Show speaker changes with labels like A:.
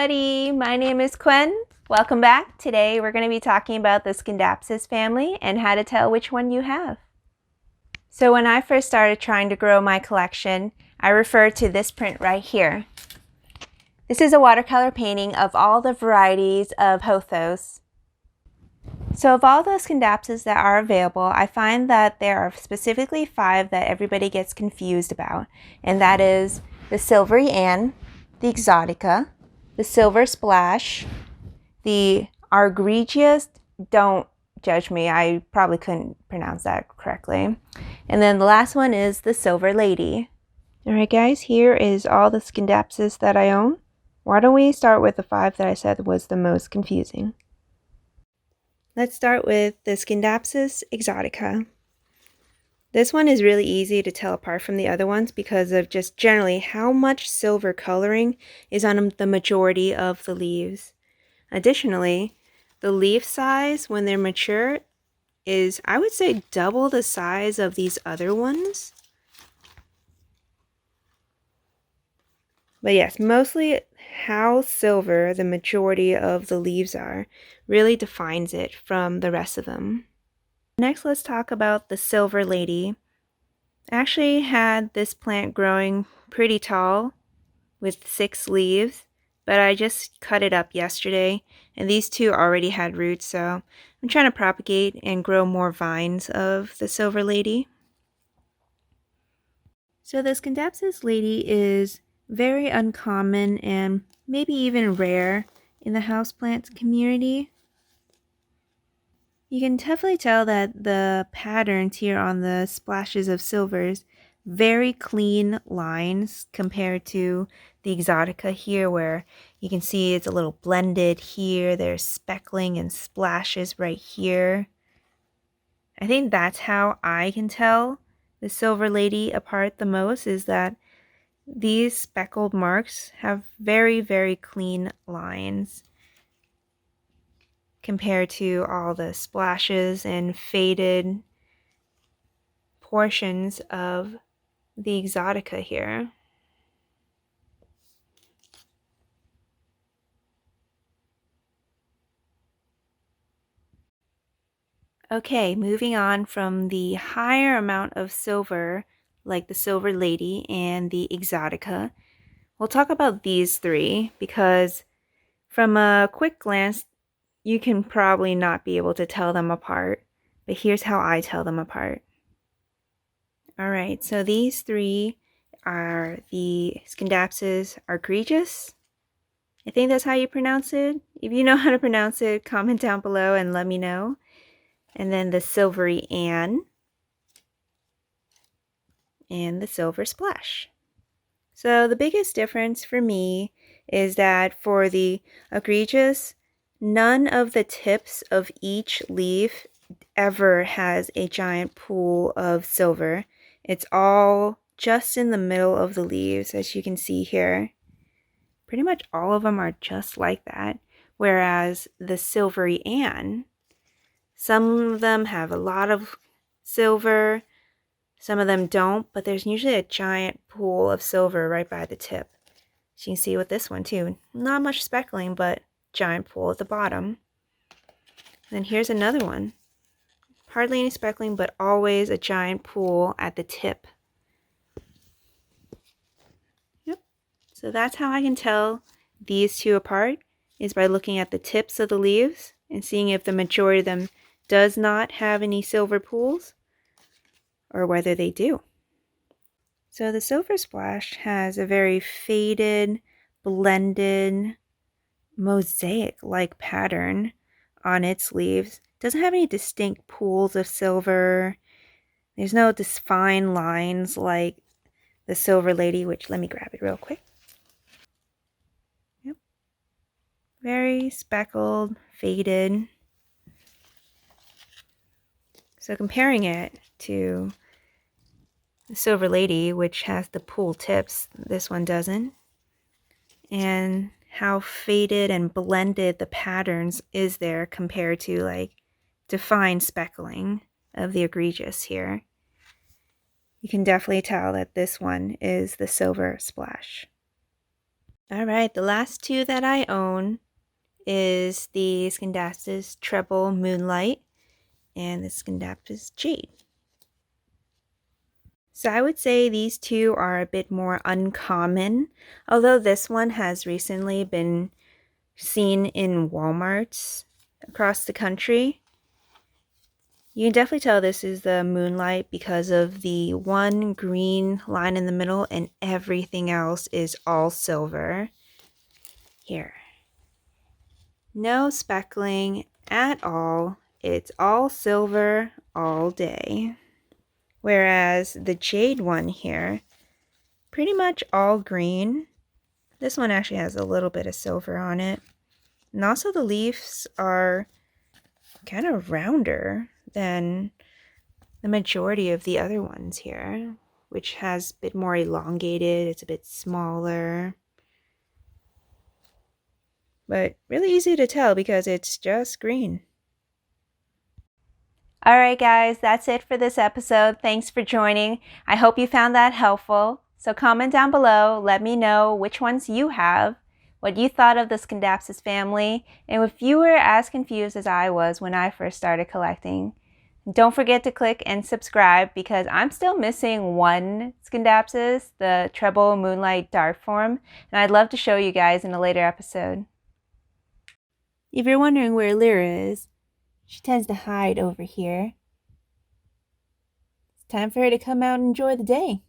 A: everybody, my name is Quen. Welcome back. Today we're going to be talking about the Scindapsus family and how to tell which one you have. So when I first started trying to grow my collection, I referred to this print right here. This is a watercolor painting of all the varieties of Hothos. So of all the Scindapsus that are available, I find that there are specifically 5 that everybody gets confused about, and that is the Silvery Ann, the Exotica, the Silver Splash, the Argregious, don't judge me, I probably couldn't pronounce that correctly, and then the last one is the Silver Lady. Alright guys, here is all the Scindapsus that I own. Why don't we start with the 5 that I said was the most confusing. Let's start with the Scindapsus Exotica. This one is really easy to tell apart from the other ones because of just generally how much silver coloring is on the majority of the leaves. Additionally, the leaf size when they're mature is, I would say, double the size of these other ones. But yes, mostly how silver the majority of the leaves are really defines it from the rest of them. Next, let's talk about the Silver Lady. I actually had this plant growing pretty tall with 6 leaves, but I just cut it up yesterday, and these 2 already had roots, so I'm trying to propagate and grow more vines of the Silver Lady. So the Scindapsus lady is very uncommon and maybe even rare in the houseplant community. You can definitely tell that the patterns here on the splashes of silvers, very clean lines compared to the Exotica here, where you can see it's a little blended here. There's speckling and splashes right here. I think that's how I can tell the Silver Lady apart the most, is that these speckled marks have very, very clean lines compared to all the splashes and faded portions of the Exotica here. Okay, moving on from the higher amount of silver, like the Silver Lady and the Exotica, we'll talk about these 3 because from a quick glance, you can probably not be able to tell them apart, but here's how I tell them apart. Alright, so these 3 are the Scindapsus argregius. I think that's how you pronounce it. If you know how to pronounce it, comment down below and let me know. And then the Silvery Ann and the Silver Splash. So the biggest difference for me is that for the argregius, none of the tips of each leaf ever has a giant pool of silver. It's all just in the middle of the leaves, as you can see here. Pretty much all of them are just like that. Whereas the Silvery Ann, some of them have a lot of silver, some of them don't, but there's usually a giant pool of silver right by the tip. As you can see with this one too. Not much speckling, but giant pool at the bottom. Then here's another one. Hardly any speckling, but always a giant pool at the tip. Yep. So that's how I can tell these 2 apart, is by looking at the tips of the leaves and seeing if the majority of them does not have any silver pools or whether they do. So the Silver Splash has a very faded, blended, mosaic-like pattern on its leaves. Doesn't have any distinct pools of silver. There's no defined lines like the Silver Lady, which, let me grab it real quick. Yep. Very speckled, faded. So comparing it to the Silver Lady, which has the pool tips, this one doesn't, and how faded and blended the patterns is there compared to like defined speckling of the argregius here. You can definitely tell that this one is the Silver Splash. All right, the last two that I own is the Scindapsus Treble Moonlight and the Scindapsus Jade. So I would say these two are a bit more uncommon, although this one has recently been seen in Walmarts across the country. You can definitely tell this is the Moonlight because of the one green line in the middle and everything else is all silver. Here. No speckling at all. It's all silver all day. Whereas the Jade one here, pretty much all green. This one actually has a little bit of silver on it. And also the leaves are kind of rounder than the majority of the other ones here, which has a bit more elongated, it's a bit smaller. But really easy to tell because it's just green. Alright guys, that's it for this episode. Thanks for joining. I hope you found that helpful. So comment down below, let me know which ones you have, what you thought of the Scindapsus family, and if you were as confused as I was when I first started collecting. Don't forget to click and subscribe because I'm still missing one Scindapsus, the Treble Moonlight Dark form, and I'd love to show you guys in a later episode. If you're wondering where Lyra is, she tends to hide over here. It's time for her to come out and enjoy the day.